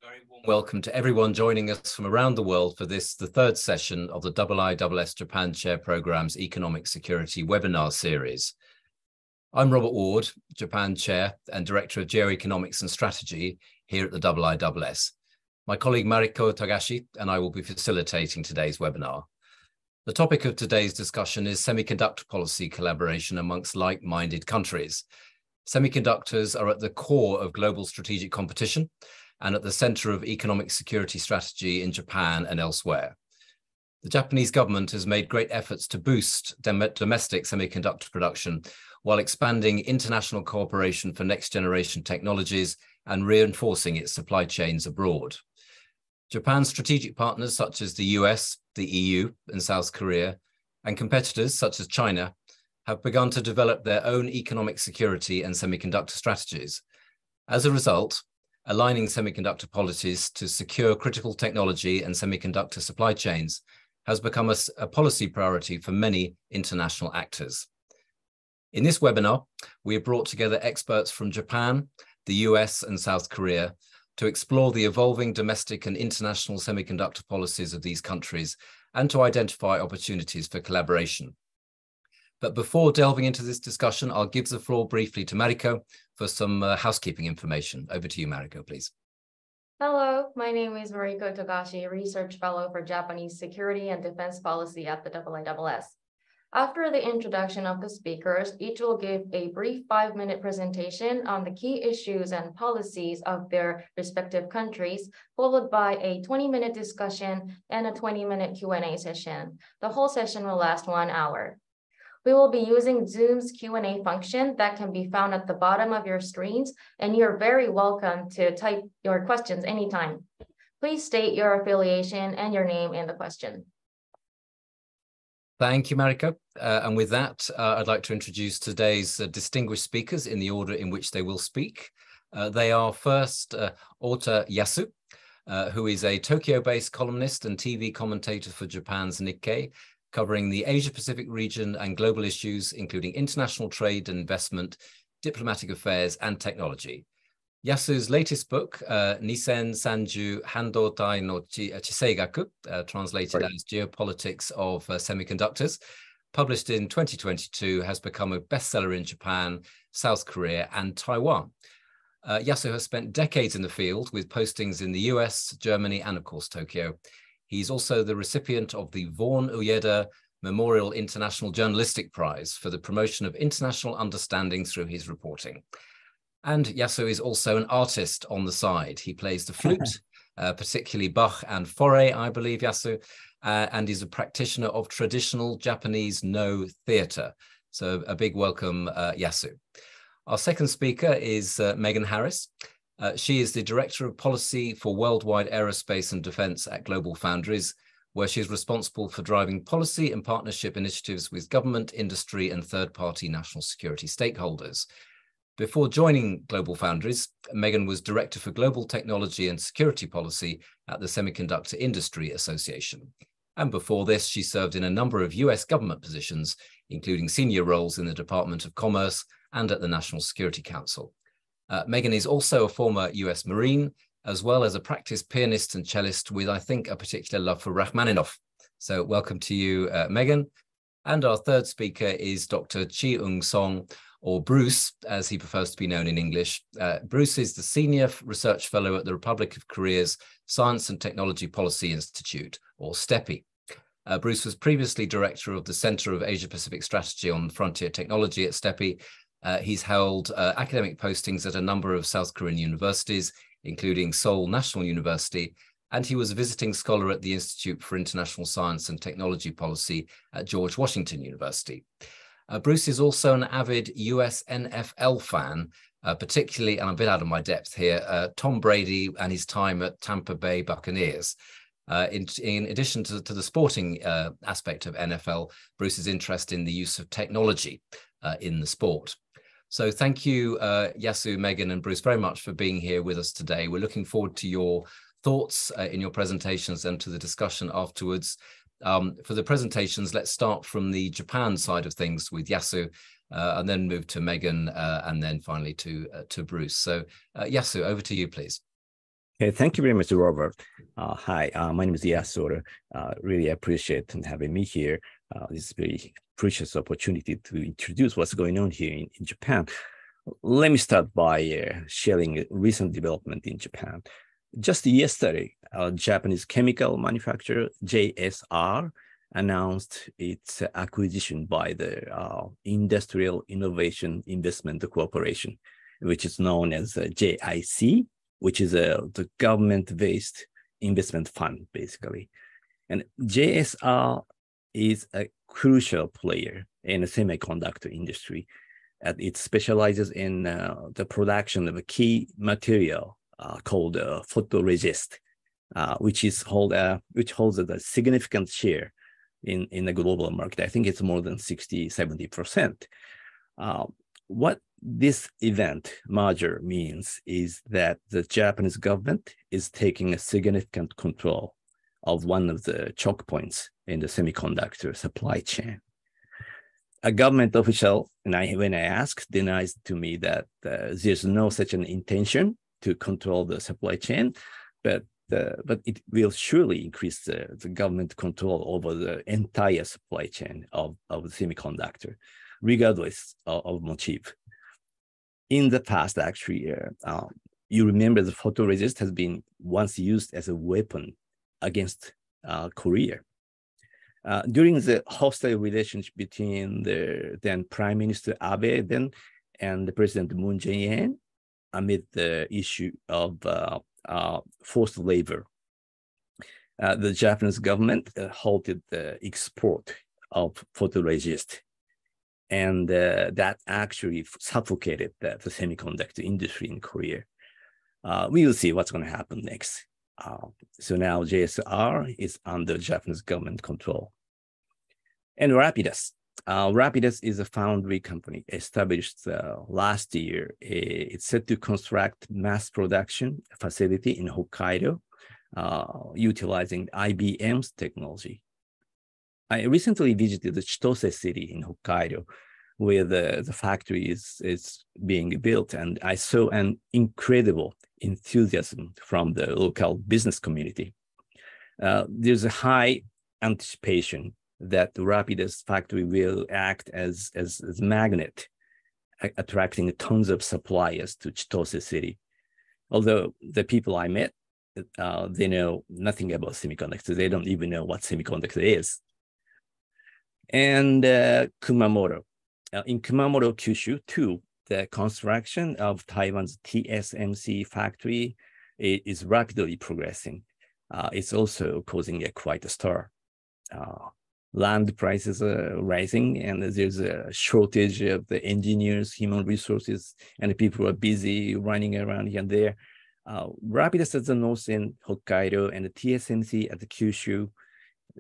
Very warm welcome to everyone joining us from around the world for this, the third session of the IISS Japan Chair Programme's Economic Security webinar series. I'm Robert Ward, Japan Chair and Director of Geo-economics and Strategy here at the IISS. My colleague Mariko Togashi and I will be facilitating today's webinar. The topic of today's discussion is semiconductor policy collaboration amongst like-minded countries. Semiconductors are at the core of global strategic competition and at the center of economic security strategy in Japan and elsewhere. The Japanese government has made great efforts to boost domestic semiconductor production while expanding international cooperation for next-generation technologies and reinforcing its supply chains abroad. Japan's strategic partners such as the US, the EU, and South Korea, and competitors such as China have begun to develop their own economic security and semiconductor strategies. As a result, aligning semiconductor policies to secure critical technology and semiconductor supply chains has become a policy priority for many international actors. In this webinar, we have brought together experts from Japan, the US, and South Korea to explore the evolving domestic and international semiconductor policies of these countries and to identify opportunities for collaboration. But before delving into this discussion, I'll give the floor briefly to Mariko for some housekeeping information. Over to you, Mariko, please. Hello, my name is Mariko Togashi, Research Fellow for Japanese Security and Defense Policy at the IISS. After the introduction of the speakers, each will give a brief 5-minute presentation on the key issues and policies of their respective countries, followed by a 20-minute discussion and a 20-minute Q&A session. The whole session will last 1 hour. We will be using Zoom's Q&A function that can be found at the bottom of your screens, and you're very welcome to type your questions anytime. Please state your affiliation and your name in the question. Thank you, Mariko. And with that, I'd like to introduce today's distinguished speakers in the order in which they will speak. They are first Ota Yasu, who is a Tokyo-based columnist and TV commentator for Japan's Nikkei, covering the Asia-Pacific region and global issues, including international trade and investment, diplomatic affairs, and technology. Yasu's latest book, Nisen Sanju Handotai no Chiseigaku, translated as Geopolitics of Semiconductors, published in 2022, has become a bestseller in Japan, South Korea, and Taiwan. Yasu has spent decades in the field with postings in the US, Germany, and of course, Tokyo. He's also the recipient of the Vaughan Uyeda Memorial International Journalistic Prize for the promotion of international understanding through his reporting. And Yasu is also an artist on the side. He plays the flute, particularly Bach and Fauré, I believe, Yasu, and is a practitioner of traditional Japanese no theatre. So a big welcome, Yasu. Our second speaker is Meghan Harris. She is the Director of Policy for Worldwide Aerospace and Defense at Global Foundries, where she is responsible for driving policy and partnership initiatives with government, industry, and third-party national security stakeholders. Before joining Global Foundries, Meghan was Director for Global Technology and Security Policy at the Semiconductor Industry Association. And before this, she served in a number of US government positions, including senior roles in the Department of Commerce and at the National Security Council. Meghan is also a former US Marine, as well as a practiced pianist and cellist with, I think, a particular love for Rachmaninoff. So welcome to you, Meghan. And our third speaker is Dr. Chi-Eung Song, or Bruce, as he prefers to be known in English. Bruce is the Senior Research Fellow at the Republic of Korea's Science and Technology Policy Institute, or STEPI. Bruce was previously Director of the Center of Asia-Pacific Strategy on Frontier Technology at STEPI. He's held academic postings at a number of South Korean universities, including Seoul National University, and he was a visiting scholar at the Institute for International Science and Technology Policy at George Washington University. Bruce is also an avid US NFL fan, particularly, and I'm a bit out of my depth here, Tom Brady and his time at Tampa Bay Buccaneers. In addition to the sporting aspect of NFL, Bruce's interest in the use of technology in the sport. So thank you, Yasu, Meghan, and Bruce, very much for being here with us today. We're looking forward to your thoughts in your presentations and to the discussion afterwards. For the presentations, let's start from the Japan side of things with Yasu, and then move to Meghan, and then finally to Bruce. So Yasu, over to you, please. Okay, thank you very much, Robert. Hi, my name is Yasu. Really appreciate having me here. This is a very precious opportunity to introduce what's going on here in Japan. Let me start by sharing a recent development in Japan. Just yesterday, Japanese chemical manufacturer JSR announced its acquisition by the Industrial Innovation Investment Corporation, which is known as JIC, which is the government-based investment fund, basically. And JSR is a crucial player in the semiconductor industry. It specializes in the production of a key material called photoresist, which holds a significant share in the global market. I think it's more than 60–70%. What this merger means is that the Japanese government is taking a significant control of one of the choke points in the semiconductor supply chain. A government official, when I asked, denies to me that there's no such an intention to control the supply chain, but it will surely increase the government control over the entire supply chain of the semiconductor, regardless of motive. In the past, actually, you remember the photoresist has been once used as a weapon against Korea. During the hostile relationship between the then Prime Minister Abe and the President Moon Jae-in amid the issue of forced labor, the Japanese government halted the export of photoresist. And that actually suffocated the semiconductor industry in Korea. We will see what's going to happen next. So now JSR is under Japanese government control. And Rapidus. Rapidus is a foundry company established last year. It's set to construct mass production facility in Hokkaido, utilizing IBM's technology. I recently visited the Chitose city in Hokkaido, where the factory is being built, and I saw an incredible enthusiasm from the local business community. There's a high anticipation that the Rapidus factory will act as a magnet, attracting tons of suppliers to Chitose city. Although the people I met, they know nothing about semiconductors. They don't even know what semiconductor is. And Kumamoto. In Kumamoto, Kyushu, too, the construction of Taiwan's TSMC factory is rapidly progressing. It's also causing quite a stir. Land prices are rising, and there's a shortage of the engineers, human resources, and people are busy running around here and there. Rapidus at the north end, Hokkaido, and the TSMC at the Kyushu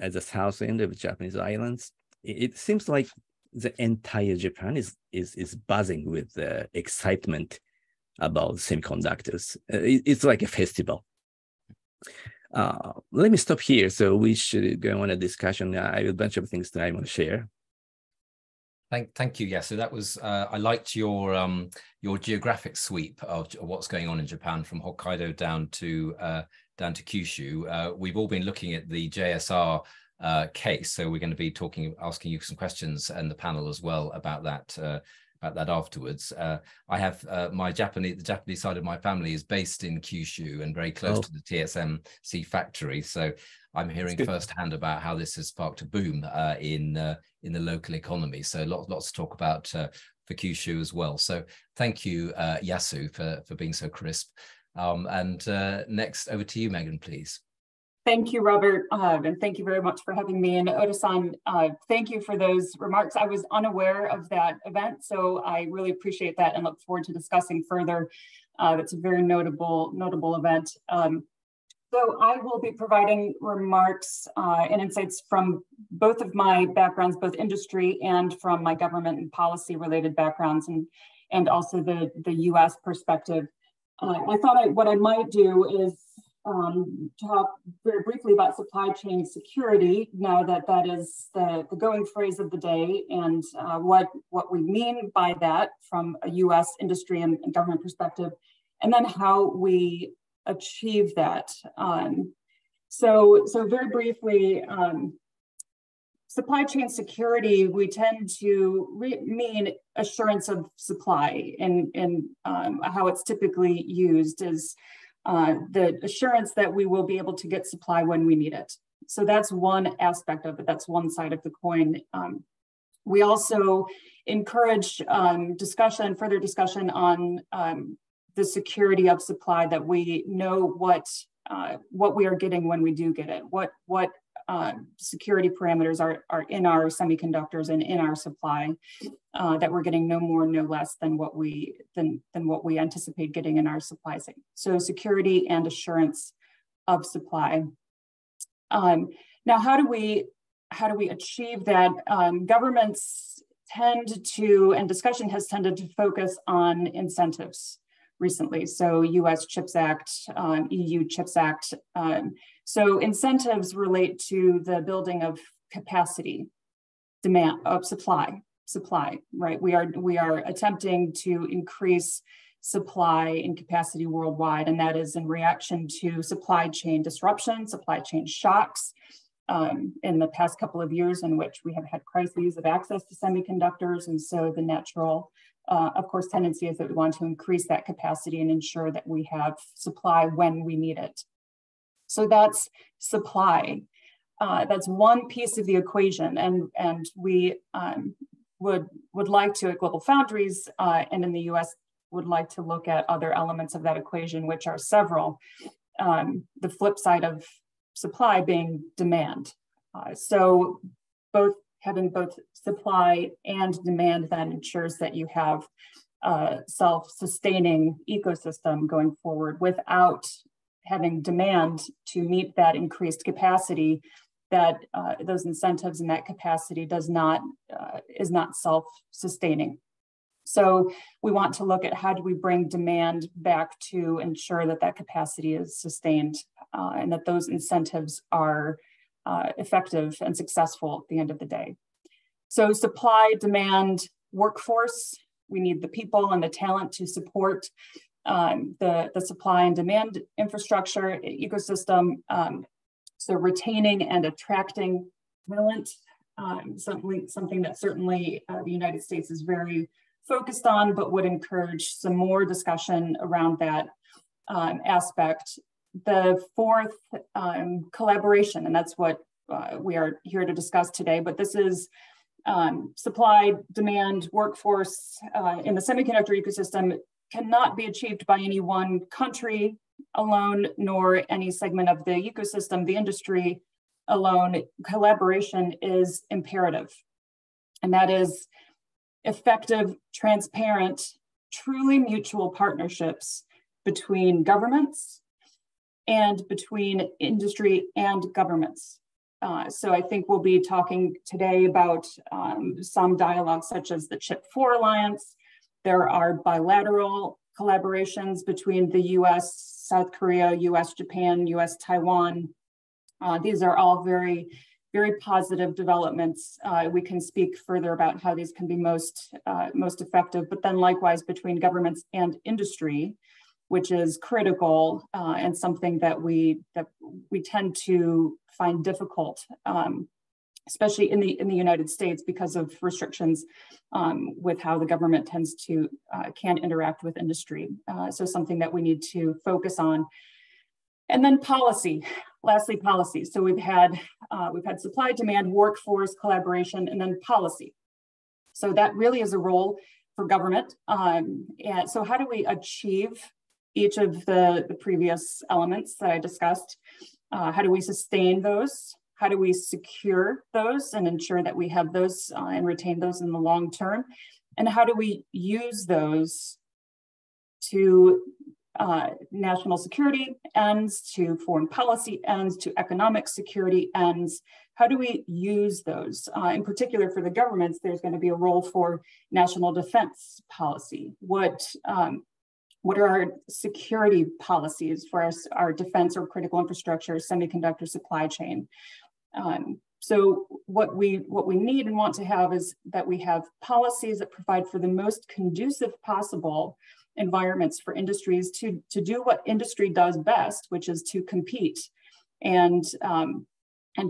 at the south end of the Japanese islands. It seems like the entire Japan is buzzing with excitement about semiconductors. It's like a festival. Let me stop here so we should go on a discussion. I have a bunch of things that I want to share. Thank you. Yeah, so that was I liked your geographic sweep of what's going on in Japan from Hokkaido down to Kyushu. We've all been looking at the JSR case, so we're going to be asking you some questions and the panel as well about that afterwards. I have the Japanese side of my family is based in Kyushu and very close to the TSMC factory, so I'm hearing firsthand about how this has sparked a boom in the local economy. So lots to talk about for Kyushu as well. So thank you, Yasu, for being so crisp. And next, over to you, Meghan, please. Thank you, Robert, and thank you very much for having me. And Oda-san, thank you for those remarks. I was unaware of that event, so I really appreciate that and look forward to discussing further. That's a very notable event. So I will be providing remarks and insights from both of my backgrounds, both industry and from my government and policy related backgrounds, and also the US perspective. I thought what I might do is talk very briefly about supply chain security, now that is the going phrase of the day, and what we mean by that from a US industry and government perspective, and then how we achieve that? So very briefly, supply chain security, we tend to mean assurance of supply, and how it's typically used is the assurance that we will be able to get supply when we need it. So that's one aspect of it. That's one side of the coin. We also encourage further discussion on the security of supply, that we know what we are getting when we do get it, what security parameters are in our semiconductors and in our supply, that we're getting no more, no less than what we anticipate getting in our supply chain. So security and assurance of supply. Now, how do we achieve that? Governments tend to, and discussion has tended to focus on incentives recently. So US CHIPS Act, EU CHIPS Act. So incentives relate to the building of capacity, demand of supply, right? We are attempting to increase supply and capacity worldwide, and that is in reaction to supply chain disruption, supply chain shocks in the past couple of years, in which we have had crises of access to semiconductors. And so the natural, of course, tendency is that we want to increase that capacity and ensure that we have supply when we need it. So that's supply. That's one piece of the equation, and we would like to, at Global Foundries and in the US, would like to look at other elements of that equation, which are several. The flip side of supply being demand. So having both supply and demand then ensures that you have a self-sustaining ecosystem going forward, without having demand to meet that increased capacity, that those incentives and that capacity is not self-sustaining. So we want to look at how do we bring demand back to ensure that that capacity is sustained, and that those incentives are effective and successful at the end of the day. So supply, demand, workforce, we need the people and the talent to support the supply and demand infrastructure ecosystem. So retaining and attracting talent, something that certainly the United States is very focused on, but would encourage some more discussion around that aspect. The fourth, collaboration, and that's what we are here to discuss today, but this is supply, demand, workforce in the semiconductor ecosystem cannot be achieved by any one country alone, nor any segment of the ecosystem, the industry alone. Collaboration is imperative, and that is effective, transparent, truly mutual partnerships between governments and between industry and governments. So I think we'll be talking today about some dialogues such as the Chip 4 Alliance. There are bilateral collaborations between the US, South Korea, US, Japan, US, Taiwan. These are all very, very positive developments. We can speak further about how these can be most effective, but then likewise between governments and industry, which is critical and something that we tend to find difficult, especially in the United States, because of restrictions with how the government can interact with industry. So something that we need to focus on. And then policy. Lastly, policy. So we've had supply, demand, workforce, collaboration, and then policy. So that really is a role for government. And so how do we achieve each of the previous elements that I discussed? How do we sustain those? How do we secure those and ensure that we have those and retain those in the long term? And how do we use those to national security ends, to foreign policy ends, to economic security ends? How do we use those? In particular for the governments, there's going to be a role for national defense policy. What are our security policies for our defense or critical infrastructure, semiconductor supply chain? So what we need and want to have is that we have policies that provide for the most conducive possible environments for industries to do what industry does best, which is to compete and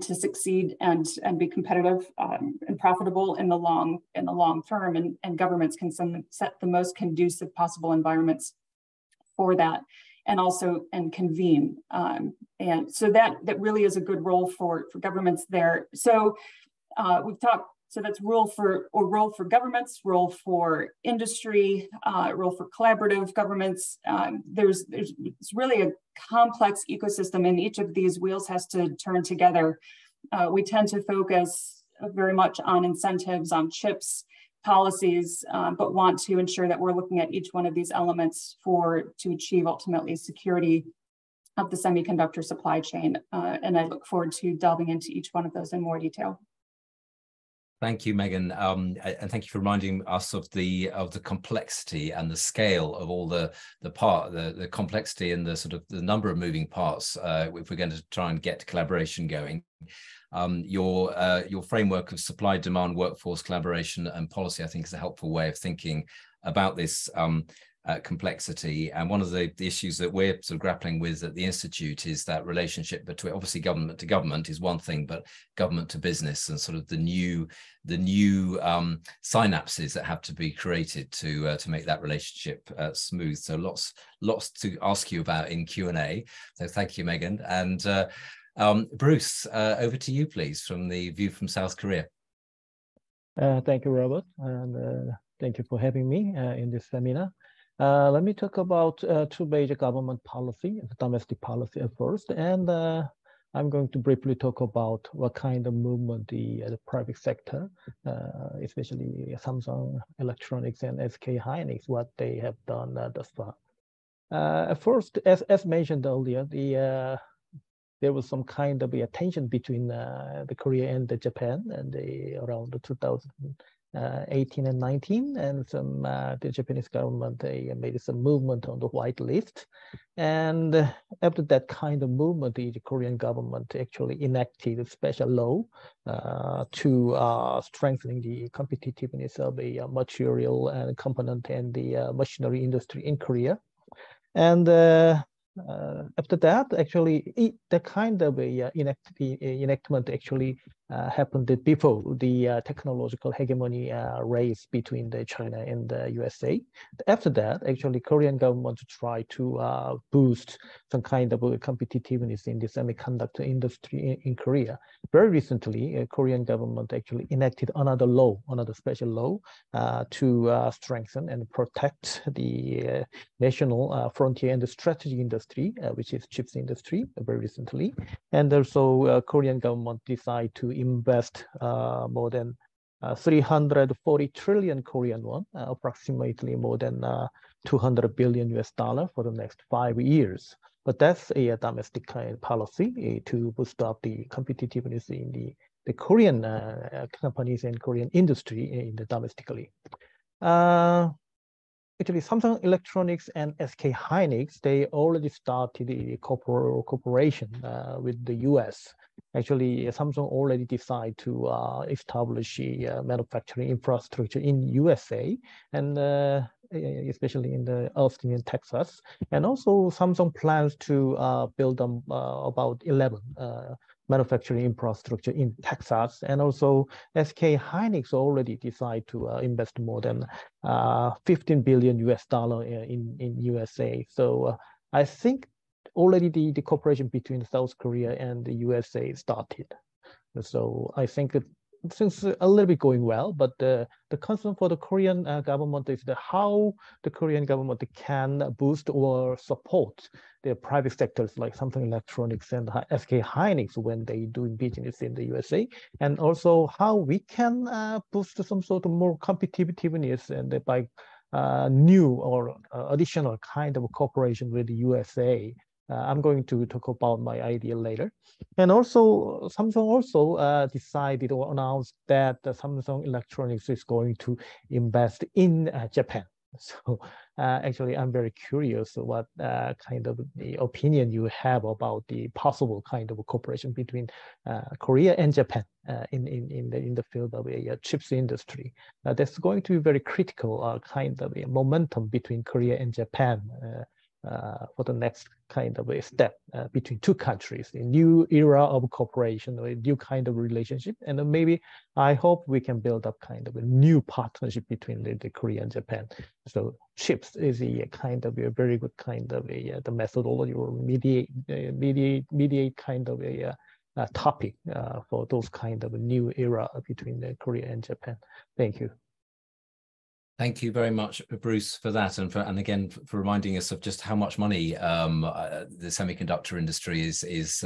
to succeed and be competitive and profitable in the long term. And governments can set the most conducive possible environments for that, and also convene. And so that really is a good role for governments there. So we've talked. So that's role for governments, role for industry, role for collaborative governments. It's really a complex ecosystem, and each of these wheels has to turn together. We tend to focus very much on incentives, on chips, policies, but want to ensure that we're looking at each one of these elements to achieve ultimately security of the semiconductor supply chain. And I look forward to delving into each one of those in more detail. Thank you, Meghan, and thank you for reminding us of the complexity and the scale of all the complexity and the sort of the number of moving parts. If we're going to try and get collaboration going, your framework of supply, demand, workforce, collaboration, and policy, I think, is a helpful way of thinking about this complexity. And one of the issues that we're sort of grappling with at the Institute is that relationship between, obviously, government to government is one thing, but government to business, and sort of the new synapses that have to be created to make that relationship smooth. So lots to ask you about in Q&A. So thank you, Meghan. And Bruce, over to you, please, from the view from South Korea. Thank you, Robert, and thank you for having me in this seminar. Let me talk about two major government policy, domestic policy at first, and I'm going to briefly talk about what kind of movement the private sector, especially Samsung Electronics and SK Hynix, what they have done thus far. At first, as mentioned earlier, there was some kind of a tension between the Korea and the Japan, and around 2018 and 19, and the Japanese government, they made some movement on the white list. And after that kind of movement, the Korean government actually enacted a special law to strengthening the competitiveness of the material and component and the machinery industry in Korea. And after that, actually, the kind of enactment actually happened before the technological hegemony race between China and the USA. After that, actually, Korean government tried to boost some kind of competitiveness in the semiconductor industry in Korea. Very recently, Korean government actually enacted another special law to strengthen and protect the national frontier and the strategy industry, which is chips industry, very recently. And also Korean government decided to invest more than 340 trillion Korean won, approximately more than $200 billion for the next 5 years. But that's a domestic kind of policy to boost up the competitiveness in the Korean companies and Korean industry domestically. Actually, Samsung Electronics and SK Hynix, they already started a cooperation with the US. Actually, Samsung already decided to establish a manufacturing infrastructure in USA, and especially in the Austin in Texas. And also Samsung plans to build about 11 manufacturing infrastructure in Texas. And also SK Hynix already decided to invest more than $15 billion in USA. So I think already the cooperation between South Korea and the USA started. So I think things a little bit going well, but the concern for the Korean government is how the Korean government can boost or support the private sectors like Samsung Electronics and SK Hynix when they doing business in the USA, and also how we can boost some sort of more competitiveness and by new or additional kind of cooperation with the USA. I'm going to talk about my idea later. And also, Samsung also decided or announced that Samsung Electronics is going to invest in Japan. So actually, I'm very curious what kind of the opinion you have about the possible kind of cooperation between Korea and Japan in the field of a chips industry. That's going to be very critical kind of a momentum between Korea and Japan for the next kind of a step between two countries, a new era of cooperation, a new kind of relationship. And maybe I hope we can build up kind of a new partnership between the Korea and Japan. So chips is a kind of a very good kind of the methodology or mediate kind of a topic for those kind of a new era between Korea and Japan. Thank you. Thank you very much, Bruce, for that, and again for reminding us of just how much money the semiconductor industry is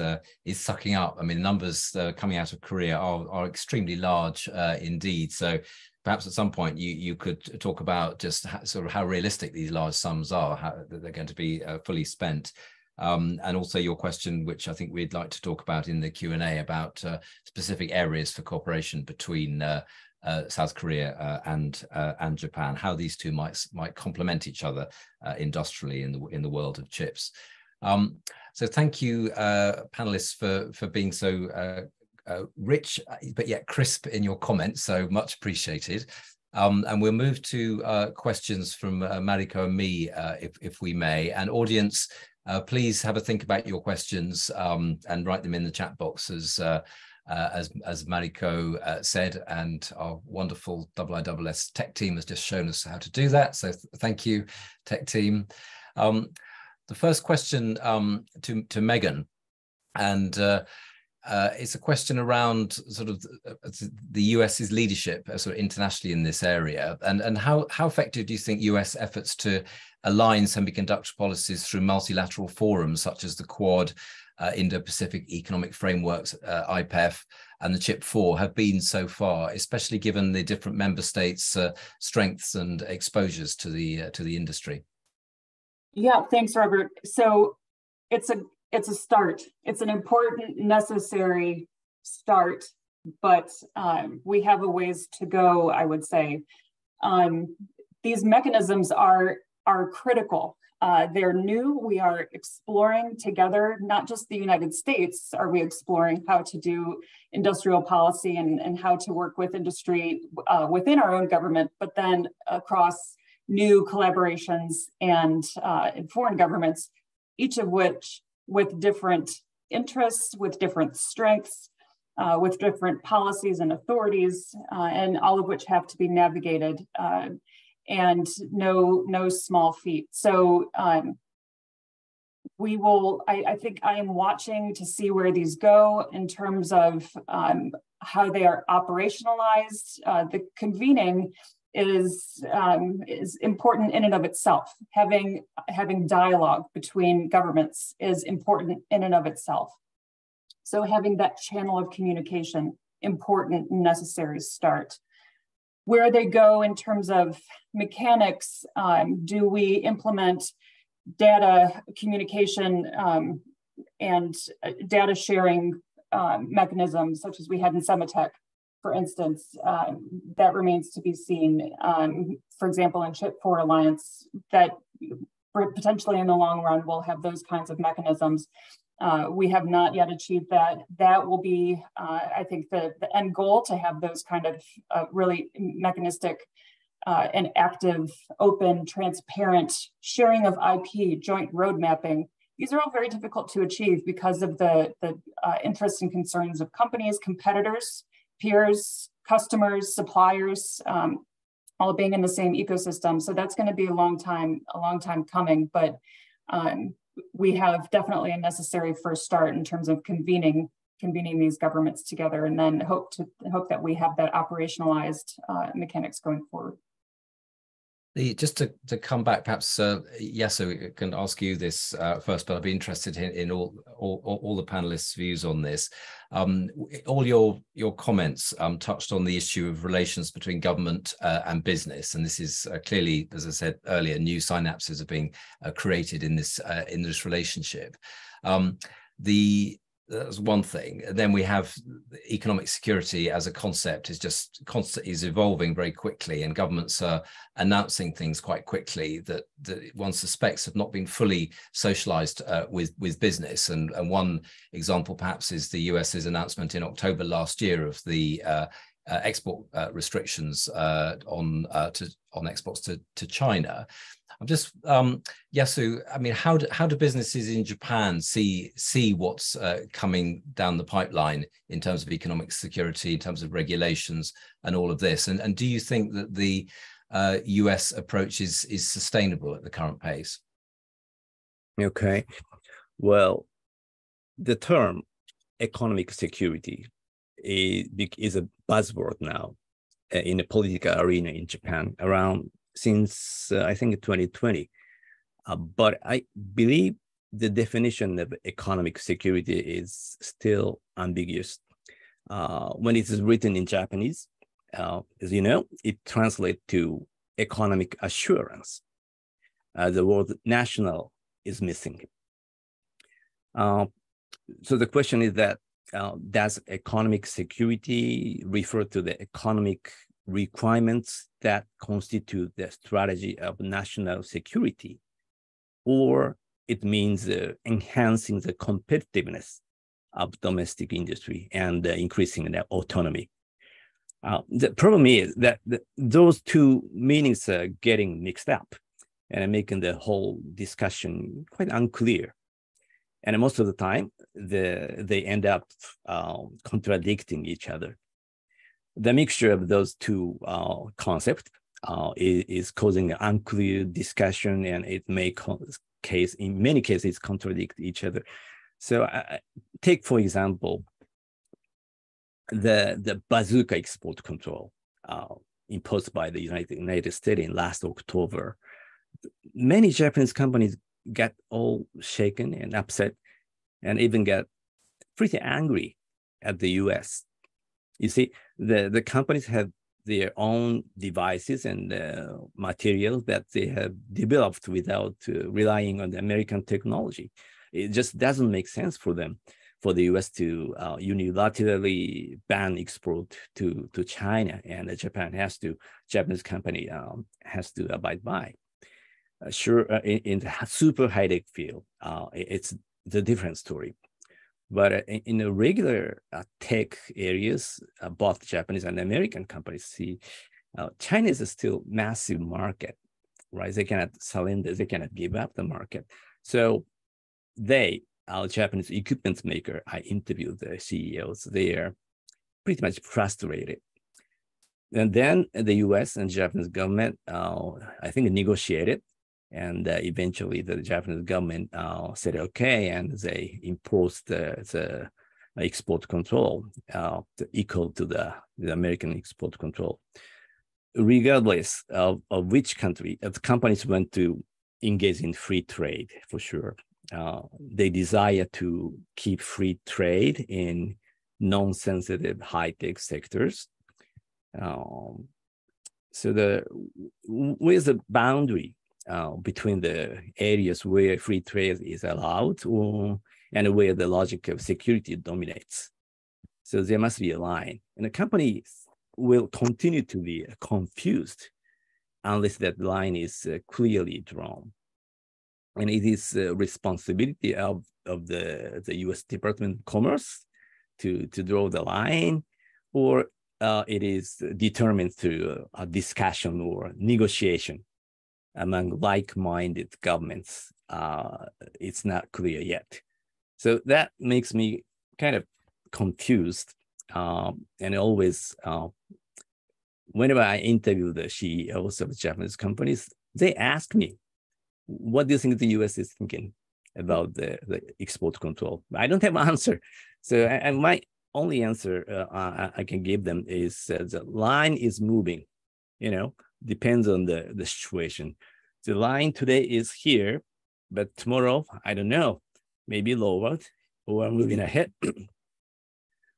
sucking up. I mean, numbers coming out of Korea are extremely large indeed. So perhaps at some point you could talk about just sort of how realistic these large sums are, how they're going to be fully spent. And also your question, which I think we'd like to talk about in the Q&A, about specific areas for cooperation between South Korea and Japan, how these two might complement each other industrially in the world of chips. So thank you, panelists, for being so rich but yet crisp in your comments. So much appreciated. And we'll move to questions from Mariko and me, if we may. And audience, please have a think about your questions and write them in the chat box as Mariko said, and our wonderful IISS tech team has just shown us how to do that. So thank you, tech team. The first question to Meghan, and it's a question around sort of the US's leadership sort of internationally in this area, and how effective do you think US efforts to align semiconductor policies through multilateral forums such as the Quad, Indo-Pacific Economic Frameworks, IPEF, and the Chip4 have been so far, especially given the different member states' strengths and exposures to the industry? Yeah, thanks, Robert. So it's a start. It's an important, necessary start, but we have a ways to go, I would say. These mechanisms are critical. They're new. We are exploring together, not just the United States, are we exploring how to do industrial policy and how to work with industry within our own government, but then across new collaborations and foreign governments, each of which with different interests, with different strengths, with different policies and authorities, and all of which have to be navigated. And no small feat. So we will, I think I am watching to see where these go in terms of how they are operationalized. The convening is important in and of itself. Having dialogue between governments is important in and of itself. So having that channel of communication, important, necessary start. Where they go in terms of mechanics, do we implement data communication and data sharing mechanisms such as we had in Semitech, for instance? That remains to be seen. For example, in Chip4 Alliance, that potentially in the long run will have those kinds of mechanisms. We have not yet achieved that. That will be, I think, the end goal, to have those kind of really mechanistic and active, open, transparent sharing of IP, joint road mapping. These are all very difficult to achieve because of the interests and concerns of companies, competitors, peers, customers, suppliers, all being in the same ecosystem. So that's going to be a long time coming, but we have definitely a necessary first start in terms of convening these governments together, and then hope that we have that operationalized mechanics going forward. Just to come back, perhaps Yasu, can ask you this first, but I'd be interested in all the panelists' views on this. All your comments touched on the issue of relations between government and business, and this is clearly, as I said earlier, new synapses are being created in this relationship. The that's one thing. And then we have economic security as a concept is evolving very quickly, and governments are announcing things quite quickly that one suspects have not been fully socialized with business. And one example perhaps is the US's announcement in October last year of the export restrictions on exports to China. I'm just, Yasu, I mean, how do businesses in Japan see what's coming down the pipeline in terms of economic security, in terms of regulations and all of this? And do you think that the US approach is sustainable at the current pace? Okay, well, the term economic security is a buzzword now in the political arena in Japan since I think 2020. But I believe the definition of economic security is still ambiguous. When it is written in Japanese, as you know, it translates to economic assurance. The word national is missing. So the question is that does economic security refer to the economic requirements that constitute the strategy of national security, or it means enhancing the competitiveness of domestic industry and increasing their autonomy? The problem is that those two meanings are getting mixed up and making the whole discussion quite unclear. And most of the time, they end up contradicting each other. The mixture of those two concepts is causing an unclear discussion, and it may in many cases contradict each other. So take, for example, the bazooka export control imposed by the United States in last October. Many Japanese companies got all shaken and upset, and even got pretty angry at the US. You see, the companies have their own devices and materials that they have developed without relying on the American technology. It just doesn't make sense for them, for the US to unilaterally ban export to China, and Japanese company has to abide by. Sure, in the super high-tech field, it's the different story. But in the regular tech areas, both Japanese and American companies see China is still massive market, right? They cannot surrender, they cannot give up the market. So our Japanese equipment maker, I interviewed the CEOs, they are pretty much frustrated. And then the US and Japanese government, I think, negotiated. And eventually the Japanese government said, okay, and they imposed the export control equal to the American export control. Regardless of which country, the companies want to engage in free trade for sure. They desire to keep free trade in non-sensitive high-tech sectors. So where's the boundary between the areas where free trade is allowed and where the logic of security dominates? So there must be a line, and the companies will continue to be confused unless that line is clearly drawn. And it is the responsibility of the US Department of Commerce to draw the line, or it is determined through a discussion or negotiation among like-minded governments. It's not clear yet. So that makes me kind of confused. And always, whenever I interview the CEOs of Japanese companies, they ask me, what do you think the US is thinking about the export control? I don't have an answer. So my only answer I can give them is the line is moving, depends on the situation. The line today is here, but tomorrow, I don't know, maybe lowered or moving ahead.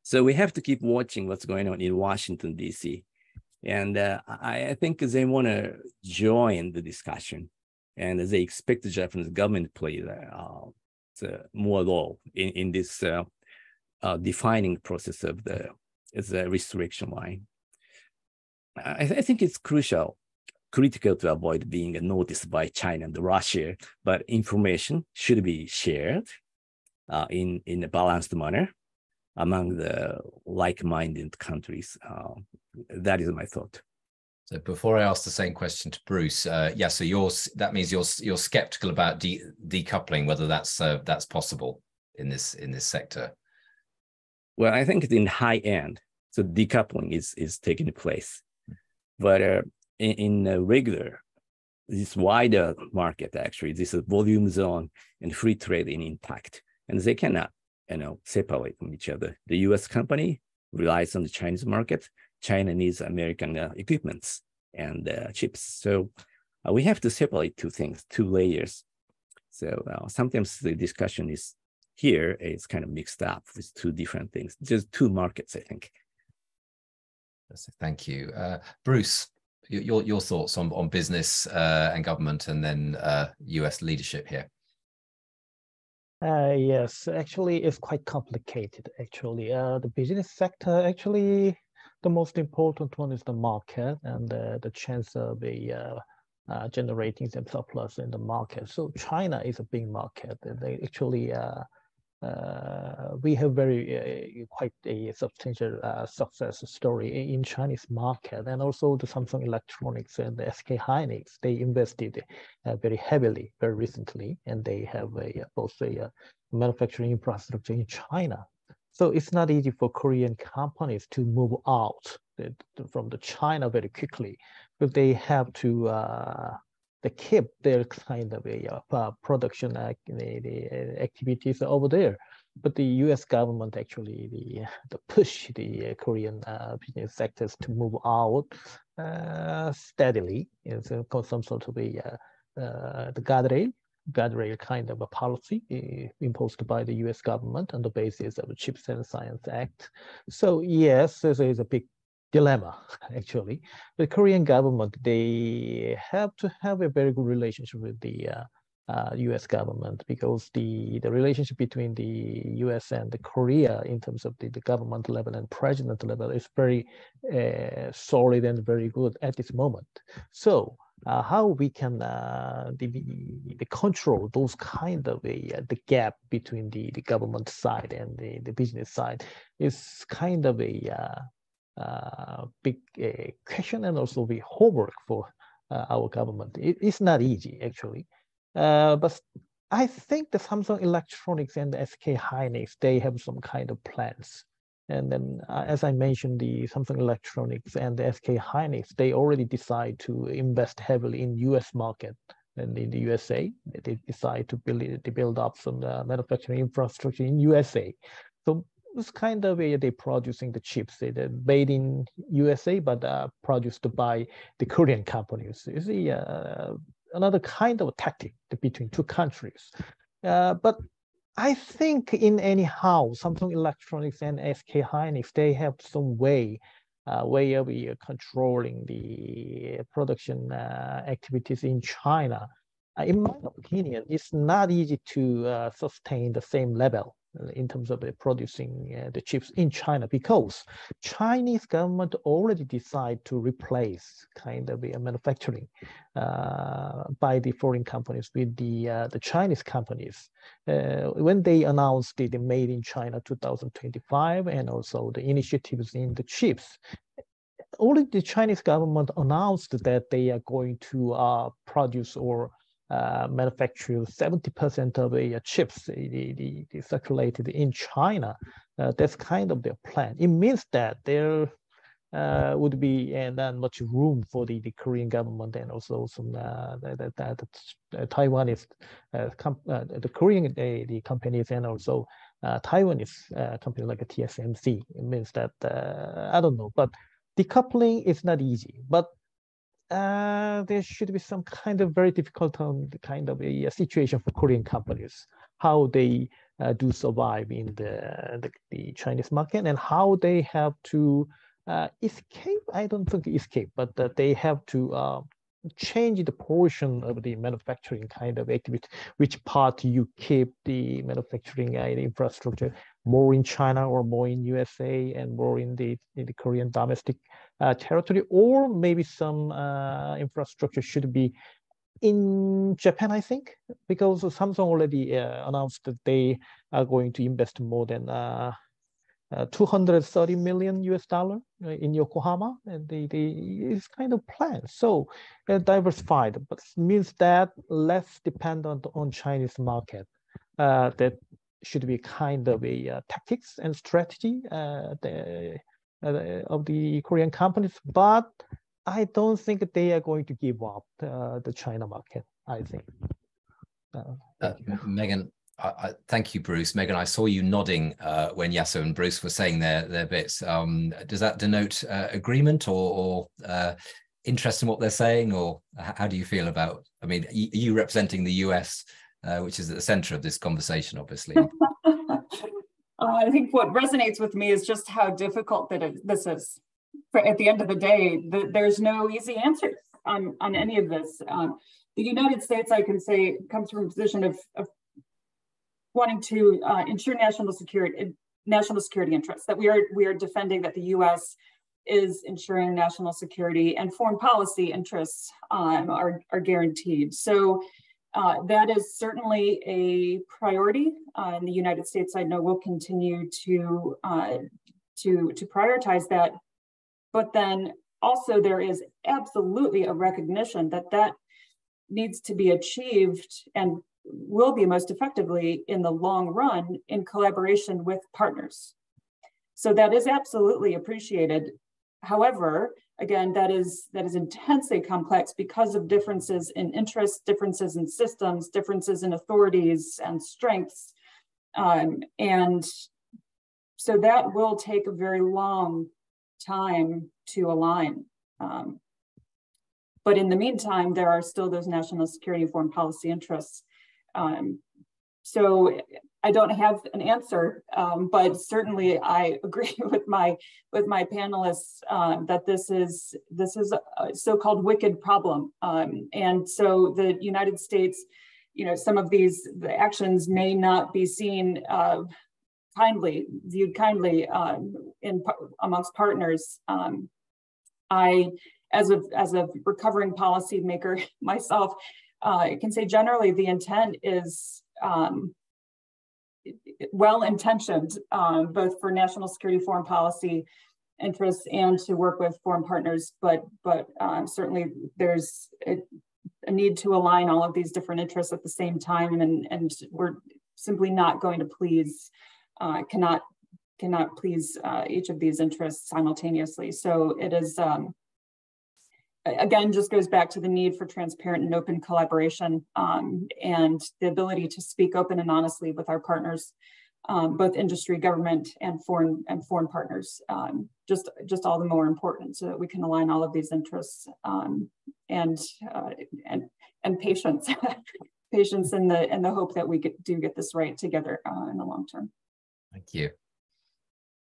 So we have to keep watching what's going on in Washington, D.C. And I think they want to join the discussion, and they expect the Japanese government to play more role in this defining process of the restriction line. I think it's critical to avoid being noticed by China and Russia, but information should be shared in a balanced manner among the like-minded countries. That is my thought. So before I ask the same question to Bruce, yeah, so that means you're skeptical about decoupling, whether that's possible in this sector. Well, I think in high end, so decoupling is taking place, but in a regular, this wider market actually, this volume zone and free trade in intact, and they cannot separate from each other. The U.S. company relies on the Chinese market. China needs American equipments and chips. So we have to separate two things, two layers. So sometimes the discussion is here, it's kind of mixed up with two different things, just two markets, I think. Thank you. Bruce, your thoughts on business and government and then US leadership here. Yes, actually, it's quite complicated, actually. The business sector, actually, the most important one is the market and the chance of generating some surplus in the market. So China is a big market. They actually, we have quite a substantial success story in Chinese market, and also the Samsung Electronics and the SK Hynix, they invested very heavily very recently, and they have both a manufacturing infrastructure in China. So it's not easy for Korean companies to move out from the China very quickly, because they have to they keep their kind of production the activities over there. But the U.S. government actually the push the Korean business sectors to move out steadily. It's some sort of the guardrail kind of a policy imposed by the U.S. government on the basis of the Chips and Science Act. So yes, there is a big dilemma, actually. The Korean government, they have to have a very good relationship with the U.S. government, because the relationship between the U.S. and the Korea in terms of the government level and president level is very solid and very good at this moment. So how we can control those kind of the gap between the government side and the business side is kind of a big question, and also the homework for our government. It's not easy, actually. But I think the Samsung Electronics and the SK Hynix, they have some kind of plans. And then, as I mentioned, the Samsung Electronics and the SK Hynix, they already decide to invest heavily in U.S. market. And in the USA, they decide to build up some manufacturing infrastructure in USA. So it's kind of they're producing the chips. They're made in USA, but produced by the Korean companies. It's another kind of tactic between two countries. But I think in anyhow, Samsung Electronics and SK Hynix, they have some way of controlling the production activities in China. In my opinion, it's not easy to sustain the same level in terms of producing the chips in China, because Chinese government already decide to replace kind of manufacturing by the foreign companies with the Chinese companies. When they announced the Made in China 2025 and also the initiatives in the chips, only the Chinese government announced that they are going to produce or manufacture 70% of the chips the circulated in China. That's kind of their plan. It means that there would be not much room for the Korean government and also some Taiwanese the Korean the companies and also Taiwanese companies like a TSMC. It means that I don't know, but decoupling is not easy. But there should be some kind of very difficult kind of a situation for Korean companies, how they do survive in the Chinese market, and how they have to escape. I don't think escape, but they have to change the portion of the manufacturing kind of activity, which part you keep the manufacturing infrastructure, more in China or more in USA and more in the Korean domestic territory, or maybe some infrastructure should be in Japan, I think, because Samsung already announced that they are going to invest more than 230 million US dollar in Yokohama, and it's kind of planned. So diversified, but means that less dependent on Chinese market. That should be kind of a tactics and strategy of the Korean companies, but I don't think they are going to give up the China market, I think. Meghan, thank you, Bruce. Meghan, I saw you nodding when Yasu and Bruce were saying their bits. Does that denote agreement or interest in what they're saying, or how do you feel about, I mean, you representing the US, which is at the center of this conversation, obviously? I think what resonates with me is just how difficult this is. At the end of the day, there's no easy answers on any of this. The United States, I can say, comes from a position of wanting to ensure national security interests, that we are defending that the U.S. is ensuring national security and foreign policy interests are guaranteed. So that is certainly a priority in the United States. I know we'll continue to prioritize that. But then also there is absolutely a recognition that that needs to be achieved and will be most effectively in the long run in collaboration with partners. So that is absolutely appreciated. However, again, that is intensely complex because of differences in interests, differences in systems, differences in authorities and strengths. And so that will take a very long time to align. But in the meantime, there are still those national security and foreign policy interests. So I don't have an answer, but certainly I agree with my panelists that this is a so-called wicked problem. And so the United States, some of the actions may not be seen viewed kindly amongst partners. I, as a recovering policymaker myself, I can say generally the intent is well-intentioned, both for national security, foreign policy interests, and to work with foreign partners. But certainly there's a need to align all of these different interests at the same time, and we're simply not going to please. Cannot please each of these interests simultaneously. So it is, again, just goes back to the need for transparent and open collaboration and the ability to speak open and honestly with our partners, both industry, government, and foreign partners. Just all the more important so that we can align all of these interests and patience, patience in the hope that we do get this right together in the long term. Thank you.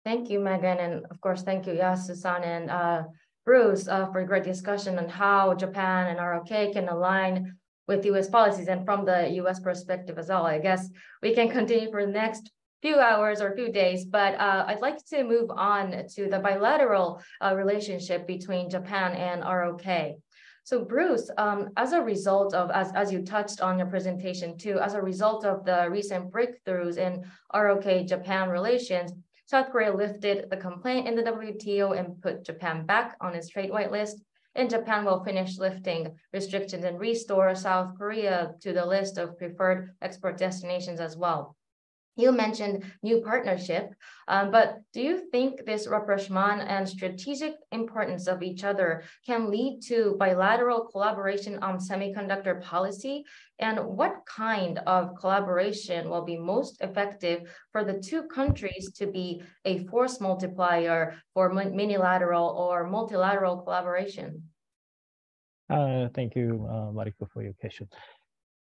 Thank you, Meghan. And of course, thank you, Yasu-san and Bruce for a great discussion on how Japan and ROK can align with US policies, and from the US perspective as well. I guess we can continue for the next few hours or few days, but I'd like to move on to the bilateral relationship between Japan and ROK. So Bruce, as a result of, as you touched on your presentation too, as a result of the recent breakthroughs in ROK-Japan relations, South Korea lifted the complaint in the WTO and put Japan back on its trade whitelist, and Japan will finish lifting restrictions and restore South Korea to the list of preferred export destinations as well. You mentioned new partnership, but do you think this rapprochement and strategic importance of each other can lead to bilateral collaboration on semiconductor policy? And what kind of collaboration will be most effective for the two countries to be a force multiplier for minilateral or multilateral collaboration? Thank you, Mariko, for your question.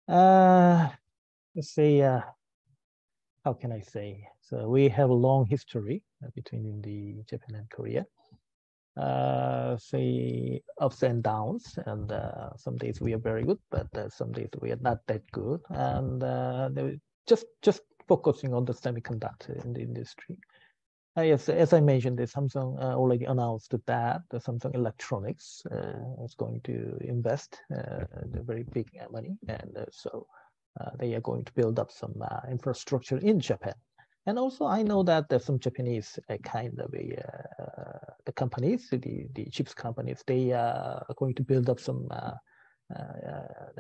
Let's say, how can I say? So we have a long history between Japan and Korea. say ups and downs, and some days we are very good, but some days we are not that good, and just focusing on the semiconductor in the industry. Yes, as I mentioned, Samsung already announced that the Samsung Electronics is going to invest the very big money, and so they are going to build up some infrastructure in Japan. And also, I know that there's some Japanese kind of the companies, the chips companies, they are going to build up some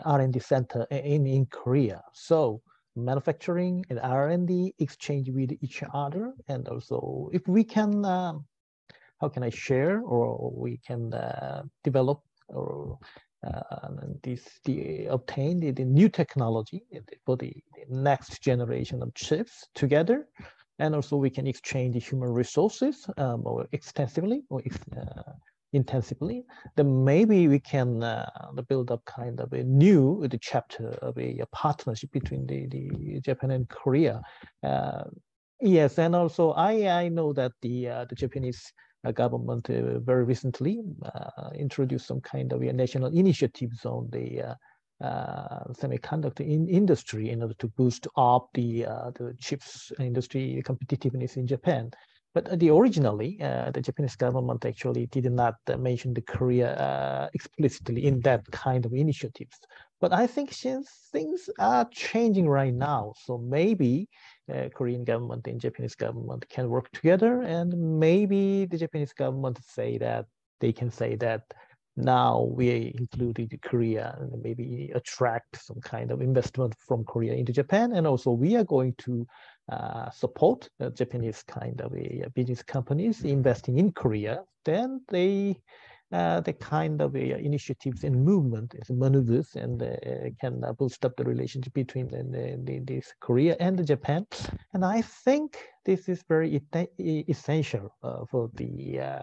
R&D center in Korea. So manufacturing and R&D exchange with each other, and also if we can, how can I share, or we can develop or obtain the new technology for the next generation of chips together, and also we can exchange the human resources more extensively or intensively, then maybe we can build up kind of a new chapter of a partnership between the Japan and Korea. Yes, and also I know that the Japanese government very recently introduced some kind of a national initiatives on the semiconductor industry in order to boost up the chips industry competitiveness in Japan. But originally, the Japanese government actually did not mention the Korea explicitly in that kind of initiatives. But I think since things are changing right now, so maybe Korean government and Japanese government can work together, and maybe the Japanese government they can say that now we included Korea, and maybe attract some kind of investment from Korea into Japan, and also we are going to support Japanese kind of business companies investing in Korea. Then the kind of initiatives and movement maneuvers and can boost up the relationship between this Korea and Japan. And I think this is very essential for the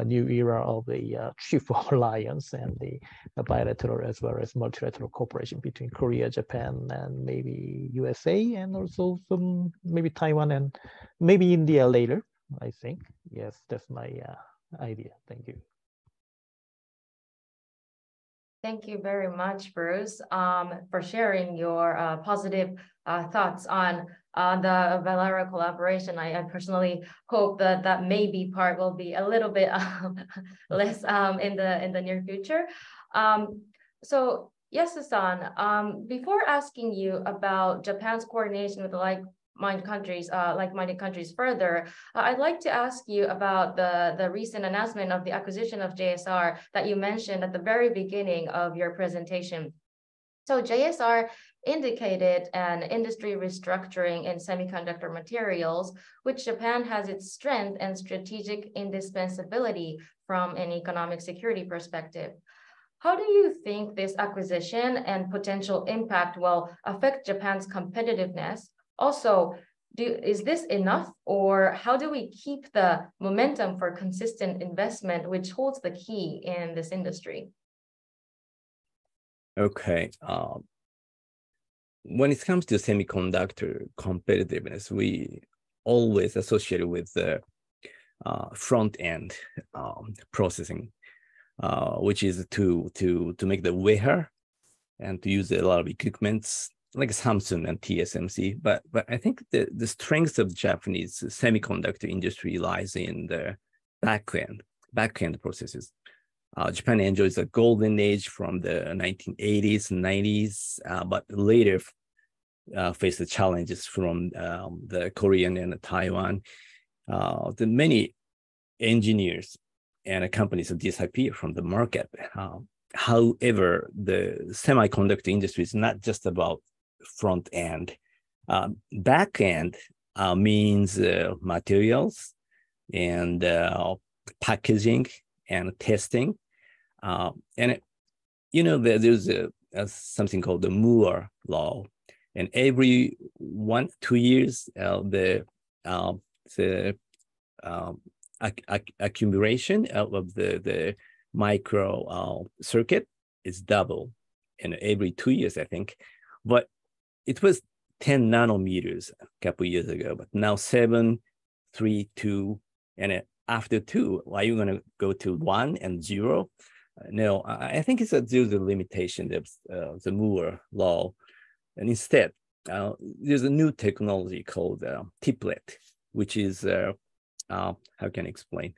new era of the Triple Alliance and the bilateral as well as multilateral cooperation between Korea, Japan, and maybe USA, and also some maybe Taiwan and maybe India later, I think. Yes, that's my idea. Thank you. Thank you very much, Bruce, for sharing your positive thoughts on the bilateral collaboration. I personally hope that that maybe part will be a little bit less in the near future. So Yasu-san, before asking you about Japan's coordination with the like-minded countries further, I'd like to ask you about the recent announcement of the acquisition of JSR that you mentioned at the very beginning of your presentation. So JSR indicated an industry restructuring in semiconductor materials, which Japan has its strength and strategic indispensability from an economic security perspective. How do you think this acquisition and potential impact will affect Japan's competitiveness? Also, is this enough, or how do we keep the momentum for consistent investment, which holds the key in this industry? Okay. When it comes to semiconductor competitiveness, we always associate it with the front end processing, which is to make the wafer and to use a lot of equipments like Samsung and TSMC. But I think the strength of Japanese semiconductor industry lies in the back end processes. Japan enjoys a golden age from the 1980s and 90s, but later faced the challenges from the Korean and the Taiwan. The many engineers and companies have disappeared from the market. However, the semiconductor industry is not just about front end. Back end means materials and packaging and testing. And there's something called the Moore law, and every 1-2 years, the accumulation of the micro circuit is double, and every 2 years, I think. But it was 10 nanometers a couple years ago, but now 7, 3, 2, and after 2, why are you going to go to 1 and 0? No, I think it's due to the limitation of the Moore law. And instead, there's a new technology called tiplet, which is, how can I explain?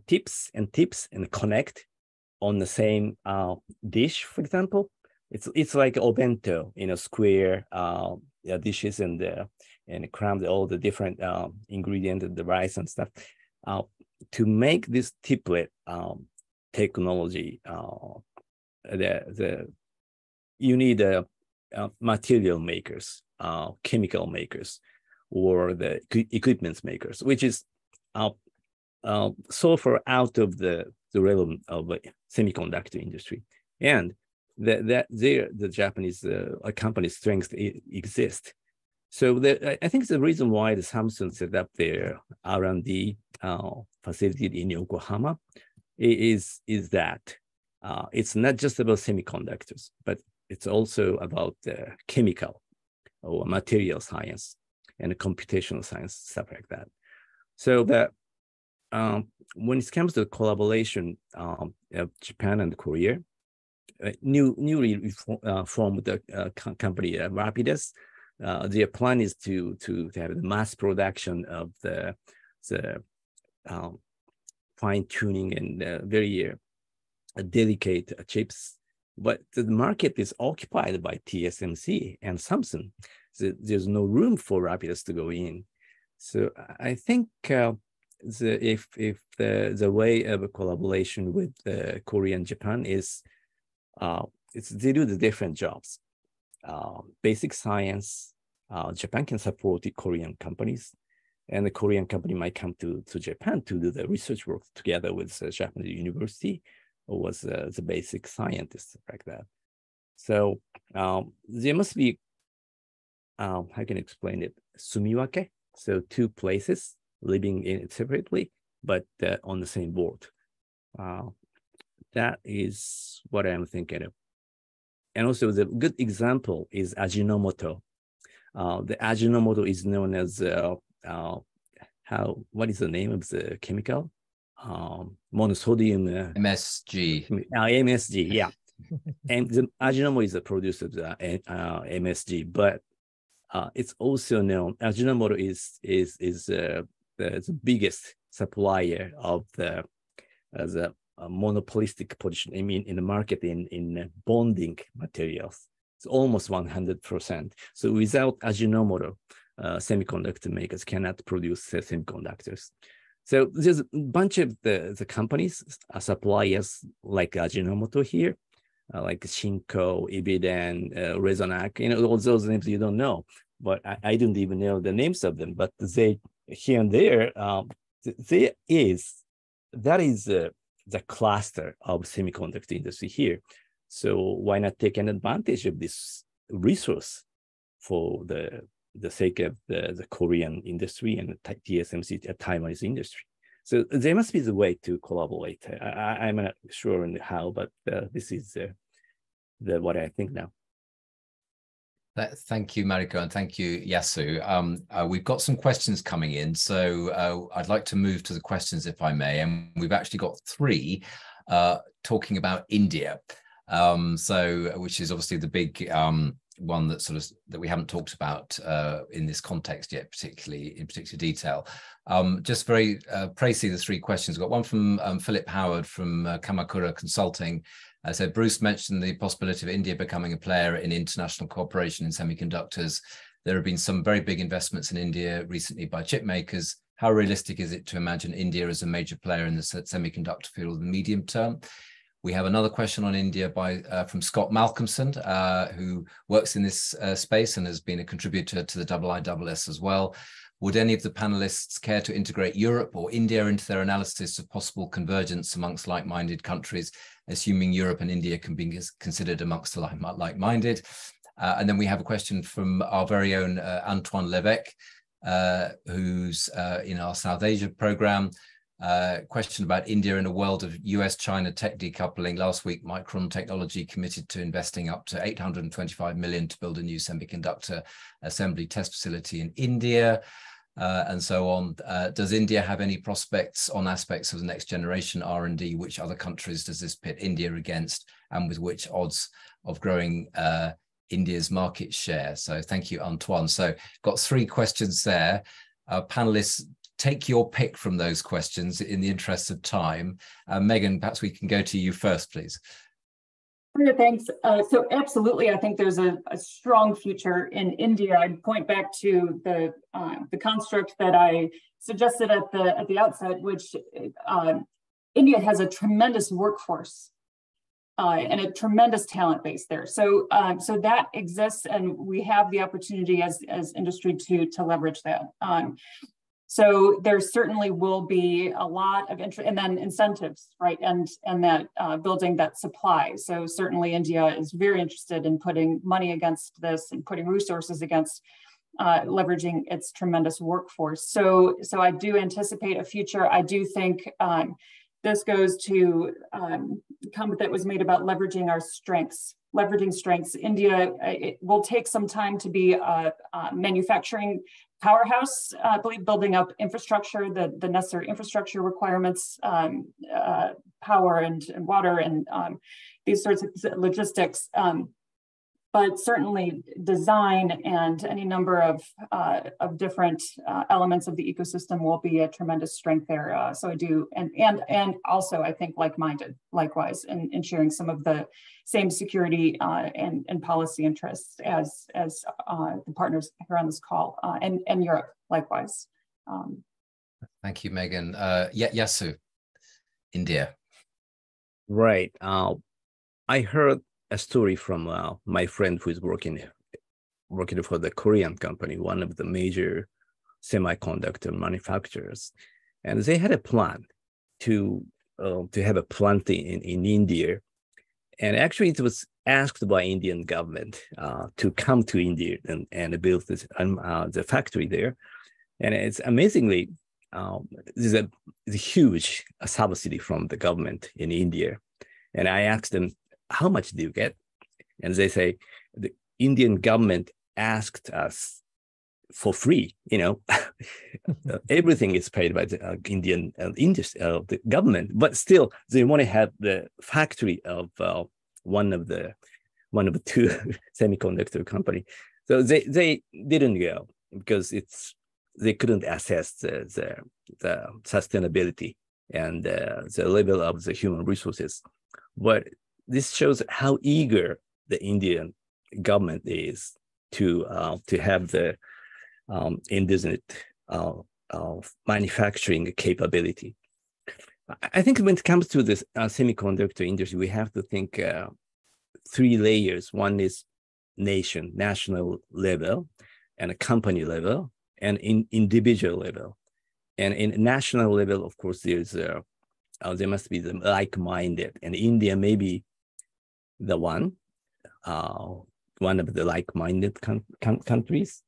Tips and connect on the same dish, for example. It's like obento, square dishes and crammed all the different ingredients and the rice and stuff. To make this tiplet technology, you need material makers, chemical makers, or the equipment makers, which is so far out of the realm of semiconductor industry. And the Japanese company's strength exists. So I think the reason why the Samsung set up their R&D facility in Yokohama is that it's not just about semiconductors, but it's also about chemical or material science and computational science, stuff like that. So that when it comes to the collaboration of Japan and Korea, newly formed the company Rapidus, their plan is to have the mass production of the fine tuning and very delicate chips, but the market is occupied by TSMC and Samsung. So there's no room for Rapidus to go in. So I think if the way of collaboration with Korea and Japan is they do the different jobs. Basic science, Japan can support the Korean companies, and the Korean company might come to Japan to do the research work together with the Japanese university or was the basic scientists like that. So there must be, how can I explain it? Sumiwake, so 2 places living in it separately, but on the same board. That is what I'm thinking of. And also the good example is Ajinomoto. The Ajinomoto is known as, what is the name of the chemical? Monosodium. MSG. MSG, yeah. And the Ajinomoto is a producer of the MSG, but it's also known, Ajinomoto is the biggest supplier of the monopolistic position, I mean, in the market in bonding materials. It's almost 100%. So without Ajinomoto, semiconductor makers cannot produce semiconductors. So there's a bunch of the companies, suppliers like Ajinomoto here, like Shinko, Ibiden, Resonac, all those names you don't know, but I don't even know the names of them, but they here and there, that is the cluster of semiconductor industry here. So why not take an advantage of this resource for the sake of the Korean industry and the TSMC Taiwanese industry? So there must be the way to collaborate. I'm not sure on how, but this is what I think now. Thank you, Mariko, and thank you, Yasu. We've got some questions coming in, so I'd like to move to the questions, if I may. And we've actually got 3 talking about India, which is obviously the big one that we haven't talked about in this context yet, particularly in particular detail. Just very précis, the 3 questions. We've got one from Philip Howard from Kamakura Consulting. So Bruce mentioned the possibility of India becoming a player in international cooperation in semiconductors. There have been some very big investments in India recently by chip makers. How realistic is it to imagine India as a major player in the semiconductor field in the medium term? We have another question on India from Scott Malcolmson, who works in this space and has been a contributor to the IISS as well. Would any of the panelists care to integrate Europe or India into their analysis of possible convergence amongst like-minded countries, assuming Europe and India can be considered amongst the like-minded? And then we have a question from our very own Antoine Levesque, who's in our South Asia program. Question about India in a world of US-China tech decoupling. Last week, Micron Technology committed to investing up to $825 million to build a new semiconductor assembly test facility in India. and so on. Does India have any prospects on aspects of the next generation R&D? Which other countries does this pit India against, and with which odds of growing India's market share? So thank you, Antoine. So got 3 questions there. Panelists, take your pick from those questions in the interest of time. Meghan, perhaps we can go to you first, please. Thanks. So absolutely, I think there's a strong future in India. I'd point back to the construct that I suggested at the outset, which India has a tremendous workforce and a tremendous talent base there. So so that exists, and we have the opportunity as industry to leverage that. So there certainly will be a lot of interest, and then incentives, right? And that building that supply. So certainly India is very interested in putting money against this and putting resources against leveraging its tremendous workforce. So I do anticipate a future. I do think this goes to the comment that was made about leveraging our strengths. Leveraging strengths. India, it will take some time to be a manufacturing powerhouse. I believe building up infrastructure, the necessary infrastructure requirements, power and water and these sorts of logistics. But certainly design and any number of different elements of the ecosystem will be a tremendous strength there. So I do, and also I think like-minded, likewise, in sharing some of the same security and policy interests as the partners here on this call, and Europe, likewise. Thank you, Meghan. Yasu, India. Right. I heard a story from my friend who is working for the Korean company, one of the major semiconductor manufacturers, and they had a plan to have a plant in India, and actually it was asked by Indian government to come to India and build this the factory there, and it's amazingly there's a huge subsidy from the government in India, and I asked them, how much do you get? And they say, the Indian government asked us for free, everything is paid by the Indian the government, but still they want to have the factory of one of the 2 semiconductor company. So they didn't go because they couldn't assess the sustainability and the level of the human resources. But this shows how eager the Indian government is to have the indigenous manufacturing capability. I think when it comes to this semiconductor industry, we have to think 3 layers. One is national level, and a company level, and in individual level. And in national level, of course, there must be the like-minded, and India may be the one of the like-minded countries,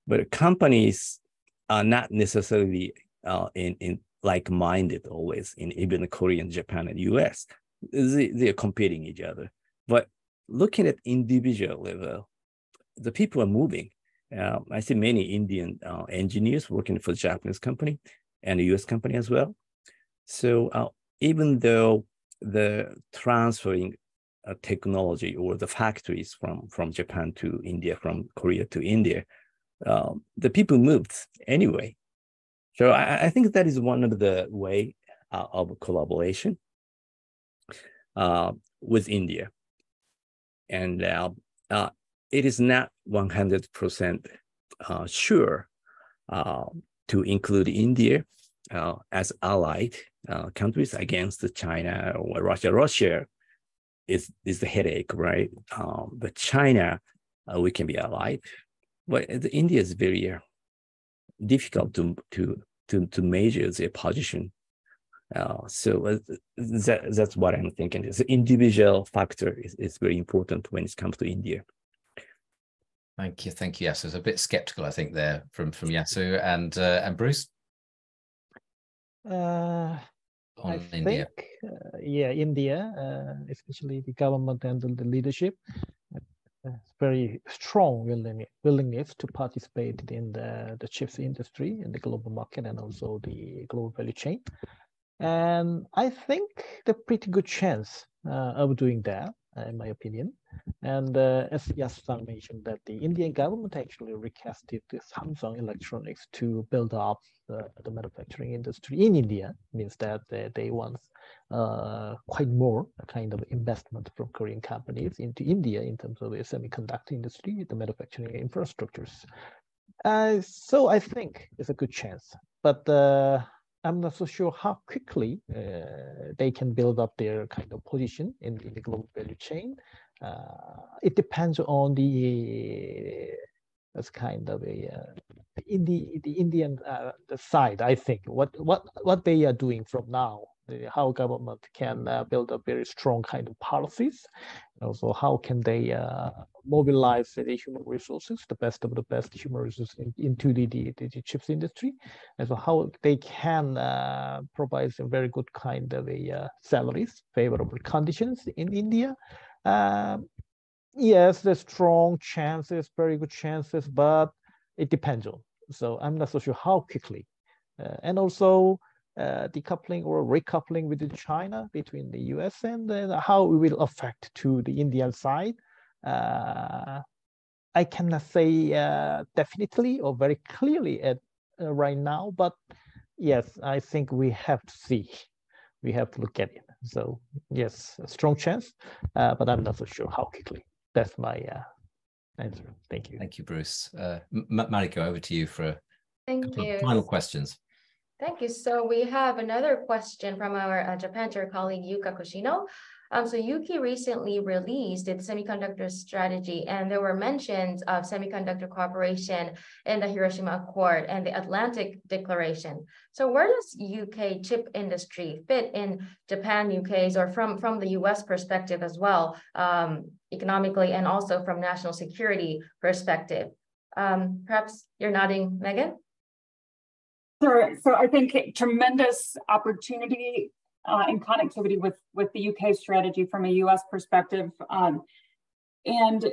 but companies are not necessarily in like-minded always. In even Korea, Japan, and US, they are competing each other. But looking at individual level, the people are moving. I see many Indian engineers working for Japanese company and a US company as well. So even though the transferring technology or the factories from Japan to India, from Korea to India, the people moved anyway. So I think that is one of the way of collaboration with India. And it is not 100% sure to include India as allied countries against China or Russia. Russia is the headache, right? But China, we can be allied. But India is very difficult to measure their position. So that's what I'm thinking. The individual factor is very important when it comes to India. Thank you. Yasu. It's a bit skeptical, I think, there from Yasu and Bruce. I India. think, India, especially the government and the leadership, very strong willingness to participate in the chips industry in the global market and also the global value chain. And I think there's a pretty good chance of doing that, in my opinion. And as Yasu mentioned, that the Indian government actually requested the Samsung Electronics to build up the manufacturing industry in India. Means that they want quite more kind of investment from Korean companies into India in terms of the semiconductor industry, the manufacturing infrastructures. So I think it's a good chance, but I'm not so sure how quickly they can build up their kind of position in the global value chain. It depends on that's kind of the Indian the side. I think what they are doing from now, how government can build up very strong kind of policies. Also, how can they mobilize the human resources, the best of the best human resources into the chips industry, and so how they can provide some very good kind of salaries, favorable conditions in India. Yes, there's strong chances, very good chances, but it depends on. So I'm not so sure how quickly. And also decoupling or recoupling with China between the US and how it will affect to the Indian side. I cannot say definitely or very clearly at right now, but yes, I think we have to see. We have to look at it. So yes, a strong chance, but I'm not so sure how quickly. That's my answer. Thank you. Thank you, Bruce. Mariko, over to you for a couple of final questions. Thank you. So we have another question from our Japan chair colleague, Yuka Kushino. So Yuki recently released its semiconductor strategy, and there were mentions of semiconductor cooperation in the Hiroshima Accord and the Atlantic Declaration. So where does UK chip industry fit in Japan, UK's, or from the US perspective as well, economically and also from national security perspective? Perhaps you're nodding, Meghan? Sure. So I think tremendous opportunity in connectivity with the UK strategy from a US perspective. And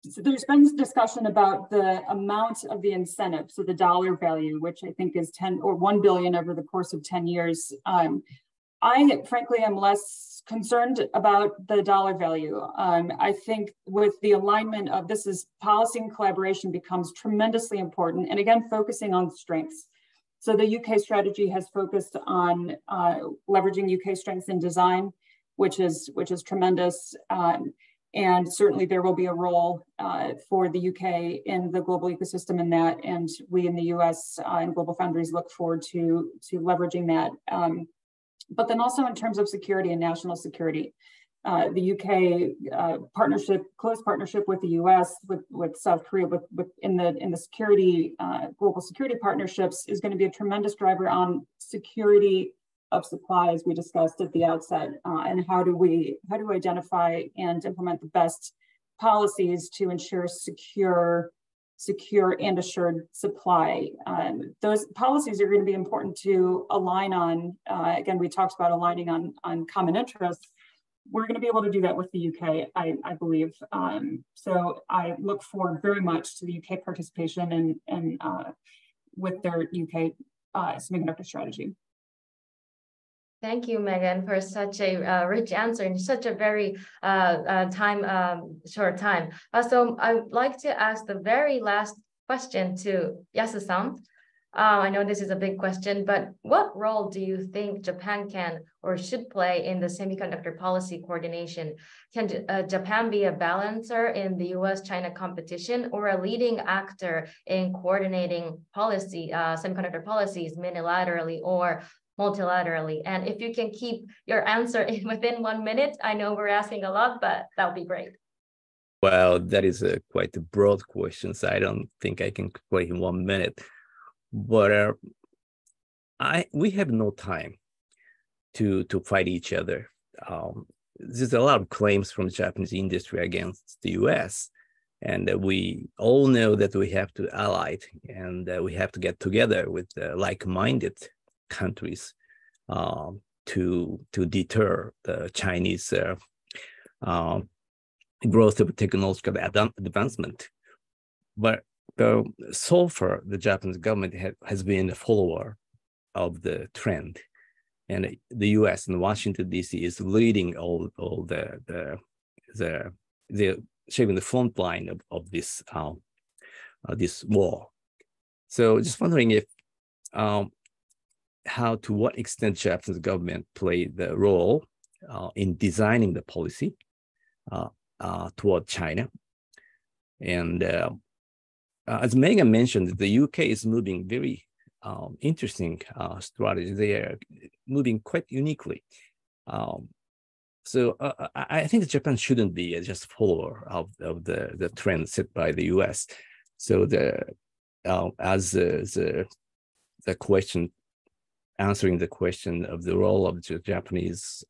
so there's been discussion about the amount of the incentive, so the dollar value, which I think is 10 or 1 billion over the course of 10 years. I frankly am less concerned about the dollar value. I think with the alignment of this is policy and collaboration becomes tremendously important. And again, focusing on strengths. So the UK strategy has focused on leveraging UK strengths in design, which is tremendous. And certainly there will be a role for the UK in the global ecosystem in that. And we in the US and Global Foundries look forward to leveraging that. But then also in terms of security and national security, the UK close partnership with the US, with South Korea, in the security, global security partnerships is going to be a tremendous driver on security of supply, as we discussed at the outset, and how do we identify and implement the best policies to ensure secure and assured supply. Those policies are going to be important to align on. Again, we talked about aligning on common interests. We're going to be able to do that with the UK, I believe. So I look forward very much to the UK participation and with their UK semiconductor strategy. Thank you, Meghan, for such a rich answer in such a very short time. So I would like to ask the very last question to Yasu-san. I know this is a big question, but what role do you think Japan can or should play in the semiconductor policy coordination? Can Japan be a balancer in the US-China competition or a leading actor in coordinating policy, semiconductor policies unilaterally or multilaterally? And if you can keep your answer within 1 minute, I know we're asking a lot, but that would be great. Well, that is quite a broad question, so I don't think I can put it in 1 minute. But we have no time to fight each other. There's a lot of claims from the Japanese industry against the US, and we all know that we have to ally and we have to get together with like-minded countries to deter the Chinese growth of technological advancement. But so far, the Japanese government has been a follower of the trend, and the U.S. and Washington D.C. is leading all the shaping the front line of this this war. So just wondering if to what extent Japanese government played the role in designing the policy toward China. And as Meghan mentioned, the UK is moving very interesting strategy. They are moving quite uniquely. So I think Japan shouldn't be just a follower of the trend set by the US. So as the question, answering the question of the role of the Japanese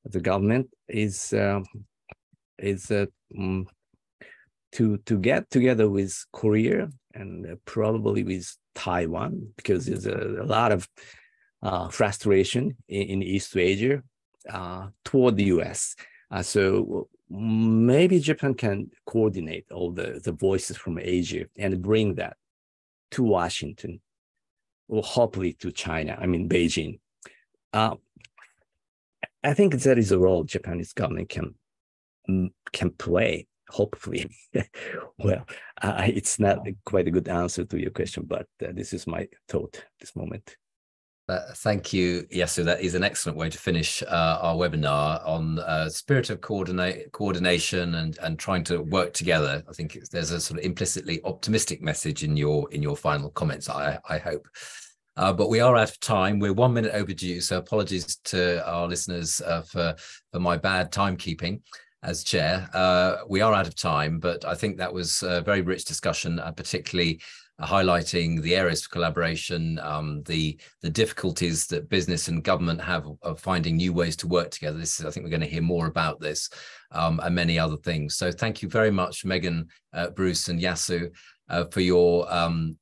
the government is to get together with Korea and probably with Taiwan, because there's a lot of frustration in East Asia toward the US. So maybe Japan can coordinate all the voices from Asia and bring that to Washington, or hopefully to China, I mean Beijing. I think that is a role Japanese government can play, hopefully. Well, it's not quite a good answer to your question, but this is my thought at this moment. Thank you, Yasu. That is an excellent way to finish our webinar on spirit of coordination and trying to work together. I think there's a sort of implicitly optimistic message in your final comments, I hope. But we are out of time. We're 1 minute overdue, so apologies to our listeners for my bad timekeeping as chair. We are out of time, but I think that was a very rich discussion, particularly highlighting the areas of collaboration, the difficulties that business and government have of finding new ways to work together. I think we're going to hear more about this and many other things. So thank you very much, Meghan, Bruce and Yasu, for your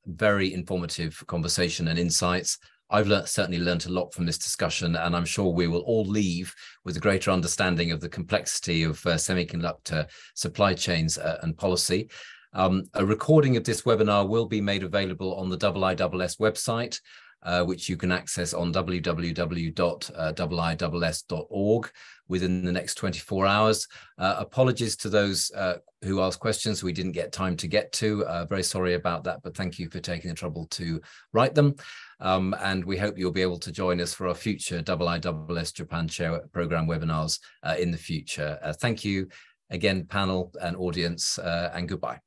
very informative conversation and insights. I've certainly learned a lot from this discussion, and I'm sure we will all leave with a greater understanding of the complexity of semiconductor supply chains and policy. A recording of this webinar will be made available on the IISS website, which you can access on www.iiss.org within the next 24 hours. Apologies to those who asked questions we didn't get time to get to. Very sorry about that, but thank you for taking the trouble to write them. And we hope you'll be able to join us for our future IISS Japan Chair Program webinars in the future. Thank you again, panel and audience, and goodbye.